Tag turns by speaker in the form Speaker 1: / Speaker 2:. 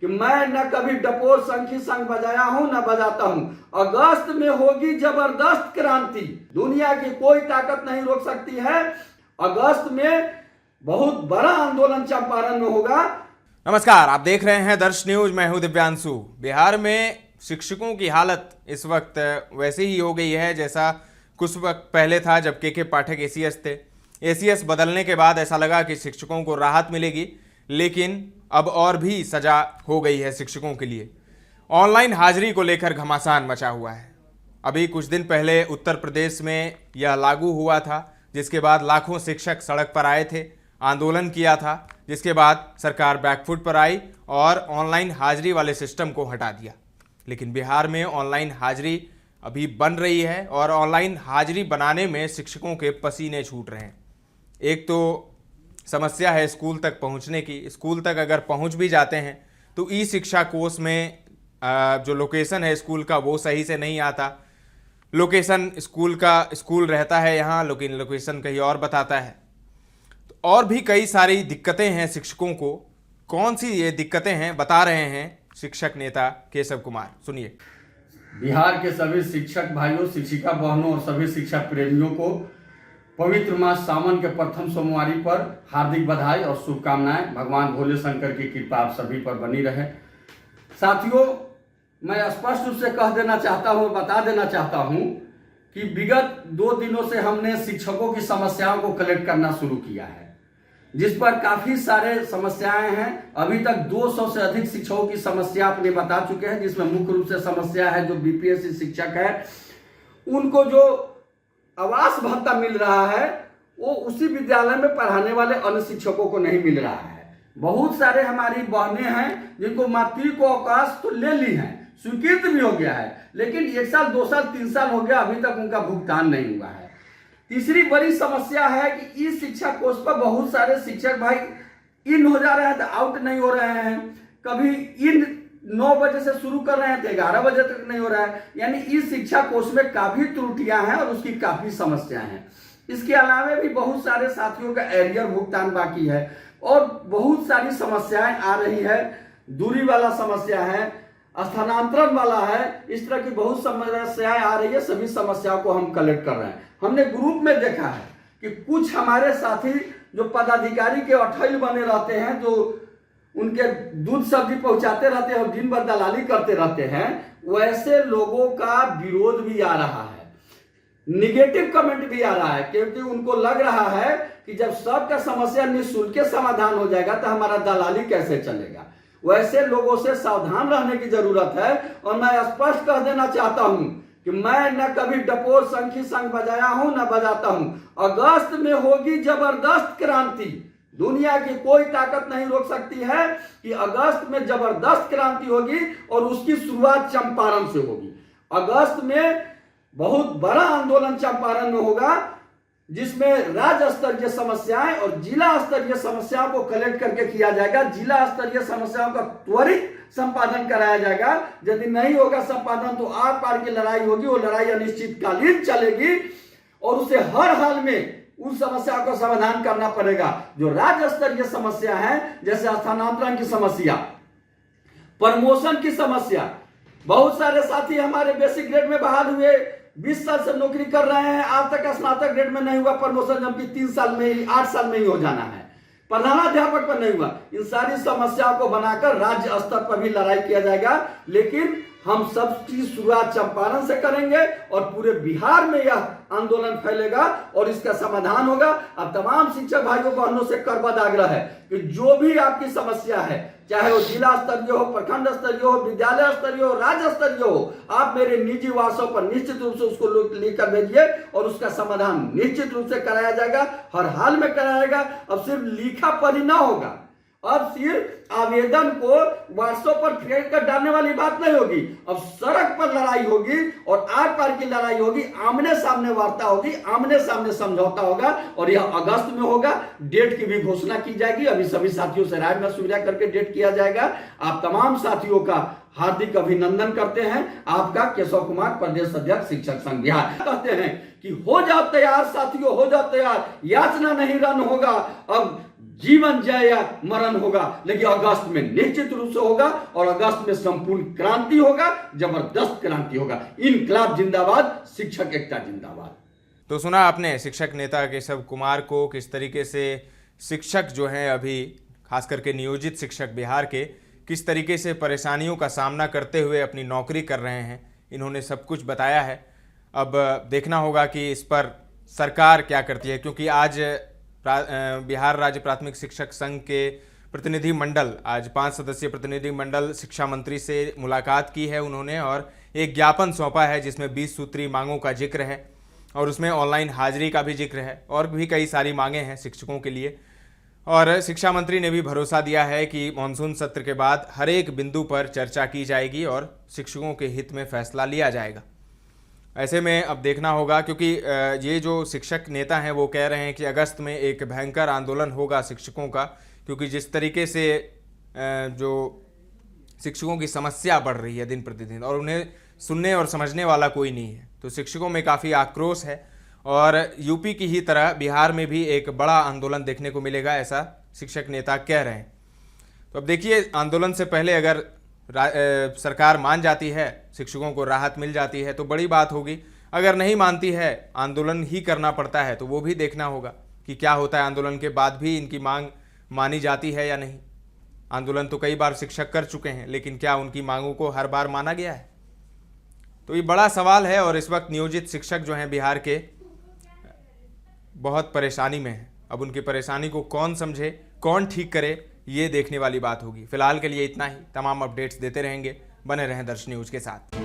Speaker 1: कि मैं न कभी डपोर शंखी शंख बजाया हूं न बजाता हूं। अगस्त में होगी जबरदस्त क्रांति, दुनिया की कोई ताकत नहीं रोक सकती है। अगस्त में बहुत बड़ा आंदोलन चंपारण में होगा।
Speaker 2: नमस्कार, आप देख रहे हैं दर्श न्यूज। मैं हूं दिव्यांशु। बिहार में शिक्षकों की हालत इस वक्त वैसे ही हो गई है जैसा कुछ वक्त पहले था जब के पाठक एसीएस थे। एसीएस बदलने के बाद ऐसा लगा कि शिक्षकों को राहत मिलेगी, लेकिन अब और भी सजा हो गई है शिक्षकों के लिए। ऑनलाइन हाजिरी को लेकर घमासान मचा हुआ है। अभी कुछ दिन पहले उत्तर प्रदेश में यह लागू हुआ था, जिसके बाद लाखों शिक्षक सड़क पर आए थे, आंदोलन किया था, जिसके बाद सरकार बैकफुट पर आई और ऑनलाइन हाजिरी वाले सिस्टम को हटा दिया। लेकिन बिहार में ऑनलाइन हाजिरी अभी बन रही है और ऑनलाइन हाजिरी बनाने में शिक्षकों के पसीने छूट रहे हैं। एक तो समस्या है स्कूल तक पहुंचने की। स्कूल तक अगर पहुंच भी जाते हैं तो ई शिक्षा कोर्स में जो लोकेशन है स्कूल का वो सही से नहीं आता। लोकेशन स्कूल रहता है यहाँ, लेकिन लोकेशन कहीं और बताता है। तो और भी कई सारी दिक्कतें हैं शिक्षकों को। कौन सी ये दिक्कतें हैं बता रहे हैं शिक्षक नेता केशव कुमार। सुनिए।
Speaker 3: बिहार के सभी शिक्षक भाइयों, शिक्षिका बहनों और सभी शिक्षा प्रेमियों को पवित्र मास सावन के प्रथम सोमवारी पर हार्दिक बधाई और शुभकामनाएं। भगवान भोले शंकर की कृपा आप सभी पर बनी रहे। साथियों, मैं स्पष्ट रूप से कह देना चाहता हूं, बता देना चाहता हूं कि विगत 2 दिनों से हमने शिक्षकों की समस्याओं को कलेक्ट करना शुरू किया है, जिस पर काफी सारे समस्याएं हैं। अभी तक 200 से अधिक शिक्षकों की समस्या अपने बता चुके हैं, जिसमें मुख्य रूप से समस्या है जो बीपीएससी शिक्षक है, उनको जो आवास भत्ता मिल रहा है वो उसी विद्यालय में पढ़ाने वाले अन्य शिक्षकों को नहीं मिल रहा है। बहुत सारे हमारी बहनें हैं जिनको मातृत्व अवकाश तो ले ली हैं, स्वीकृत भी हो गया है, लेकिन 1 साल 2 साल 3 साल हो गया, अभी तक उनका भुगतान नहीं हुआ है। तीसरी बड़ी समस्या है कि ई शिक्षा कोर्स पर बहुत सारे शिक्षक भाई इन हो जा रहे हैं तो आउट नहीं हो रहे हैं। कभी इन 9 बजे से शुरू कर रहे हैं तो 11 बजे तक नहीं हो रहा है। यानी इस शिक्षा कोर्स में काफी त्रुटियां हैं और उसकी काफी समस्याएं हैं। इसके अलावा भी बहुत सारे साथियों का एरियर भुगतान बाकी है और बहुत सारी समस्याएं आ रही है। दूरी वाला समस्या है, स्थानांतरण वाला है, इस तरह की बहुत समस्याएं आ रही है। सभी समस्याओं को हम कलेक्ट कर रहे हैं। हमने ग्रुप में देखा है कि कुछ हमारे साथी जो पदाधिकारी के अठैल बने रहते हैं, जो उनके दूध सब्जी पहुंचाते रहते हैं और दिन भर दलाली करते रहते हैं, वैसे लोगों का विरोध भी आ रहा है, निगेटिव कमेंट भी आ रहा है, क्योंकि उनको लग रहा है कि जब सबका समस्या निःशुल्क समाधान हो जाएगा तो हमारा दलाली कैसे चलेगा। वैसे लोगों से सावधान रहने की जरूरत है। और मैं स्पष्ट कह देना चाहता हूं कि मैं न कभी डपोर शंखी शंख बजाया हूं न बजाता हूं। अगस्त में होगी जबरदस्त क्रांति, दुनिया की कोई ताकत नहीं रोक सकती है कि अगस्त में जबरदस्त क्रांति होगी और उसकी शुरुआत चंपारण से होगी। अगस्त में बहुत बड़ा आंदोलन चंपारण में होगा, जिसमें राज्य स्तरीय समस्याएं और जिला स्तरीय समस्याओं को कलेक्ट करके किया जाएगा। जिला स्तरीय समस्याओं का त्वरित संपादन कराया जाएगा। यदि नहीं होगा संपादन तो आर पार की लड़ाई होगी। वो लड़ाई अनिश्चितकालीन चलेगी और उसे हर हाल में उन समस्याओं का समाधान करना पड़ेगा। जो राज्य स्तरीय समस्या है, जैसे स्थानांतरण की समस्या, प्रमोशन की समस्या, बहुत सारे साथी हमारे बेसिक ग्रेड में बहाल हुए 20 साल से नौकरी कर रहे हैं, आज तक स्नातक ग्रेड में नहीं हुआ प्रमोशन, जबकि 3 साल में ही 8 साल में ही हो जाना है। प्रधानाध्यापक पर नहीं हुआ। इन सारी समस्याओं को बनाकर राज्य स्तर पर भी लड़ाई किया जाएगा, लेकिन हम सबकी शुरुआत चंपारण से करेंगे और पूरे बिहार में यह आंदोलन फैलेगा और इसका समाधान होगा। अब तमाम शिक्षक भाइयों बहनों से करबद्ध आग्रह है कि जो भी आपकी समस्या है, चाहे वो जिला स्तरीय हो, प्रखंड स्तरीय हो, विद्यालय स्तरीय हो, राज्य स्तरीय हो, आप मेरे निजी व्हाट्सएप पर निश्चित रूप से उसको लिख कर भेजिए और उसका समाधान निश्चित रूप से कराया जाएगा, हर हाल में कराया जाएगा। अब सिर्फ लिखा पढ़ी ना होगा, अब सिर्फ आवेदन को व्हाट्सएप पर फेंक कर डालने वाली बात नहीं होगी। अब सड़क पर लड़ाई होगी और आर पार की लड़ाई होगी, आमने सामने वार्ता होगी, आमने सामने समझौता होगा और यह अगस्त में होगा। डेट की भी घोषणा की जाएगी। अभी सभी साथियों से राय मशविरा करके डेट किया जाएगा। आप तमाम साथियों का हार्दिक अभिनंदन करते हैं। आपका केशव कुमार, प्रदेश अध्यक्ष शिक्षक संघ बिहार। कहते हैं कि हो जाओ तैयार साथियों, हो जाओ तैयार, याचना नहीं रन होगा। अब
Speaker 1: जीवन जय या मरण होगा, लेकिन अगस्त में निश्चित रूप से होगा और अगस्त में संपूर्ण क्रांति होगा, जबरदस्त क्रांति होगा। इनकलाब जिंदाबाद, शिक्षक एकता जिंदाबाद।
Speaker 2: तो सुना आपने शिक्षक नेता केशव कुमार को, किस तरीके से शिक्षक जो हैं अभी खास करके नियोजित शिक्षक बिहार के किस तरीके से परेशानियों का सामना करते हुए अपनी नौकरी कर रहे हैं, इन्होंने सब कुछ बताया है। अब देखना होगा कि इस पर सरकार क्या करती है, क्योंकि आज बिहार राज्य प्राथमिक शिक्षक संघ के प्रतिनिधि मंडल, आज 5 सदस्यीय प्रतिनिधि मंडल शिक्षा मंत्री से मुलाकात की है उन्होंने और एक ज्ञापन सौंपा है जिसमें 20 सूत्री मांगों का जिक्र है और उसमें ऑनलाइन हाजिरी का भी जिक्र है और भी कई सारी मांगें हैं शिक्षकों के लिए। और शिक्षा मंत्री ने भी भरोसा दिया है कि मानसून सत्र के बाद हर एक बिंदु पर चर्चा की जाएगी और शिक्षकों के हित में फैसला लिया जाएगा। ऐसे में अब देखना होगा, क्योंकि ये जो शिक्षक नेता हैं वो कह रहे हैं कि अगस्त में एक भयंकर आंदोलन होगा शिक्षकों का, क्योंकि जिस तरीके से जो शिक्षकों की समस्या बढ़ रही है दिन प्रतिदिन और उन्हें सुनने और समझने वाला कोई नहीं है, तो शिक्षकों में काफ़ी आक्रोश है और यूपी की ही तरह बिहार में भी एक बड़ा आंदोलन देखने को मिलेगा, ऐसा शिक्षक नेता कह रहे हैं। तो अब देखिए, आंदोलन से पहले अगर सरकार मान जाती है, शिक्षकों को राहत मिल जाती है तो बड़ी बात होगी। अगर नहीं मानती है, आंदोलन ही करना पड़ता है, तो वो भी देखना होगा कि क्या होता है। आंदोलन के बाद भी इनकी मांग मानी जाती है या नहीं। आंदोलन तो कई बार शिक्षक कर चुके हैं, लेकिन क्या उनकी मांगों को हर बार माना गया है? तो ये बड़ा सवाल है और इस वक्त नियोजित शिक्षक जो हैं बिहार के बहुत परेशानी में हैं। अब उनकी परेशानी को कौन समझे, कौन ठीक करे, ये देखने वाली बात होगी। फिलहाल के लिए इतना ही। तमाम अपडेट्स देते रहेंगे, बने रहें दर्श न्यूज के साथ।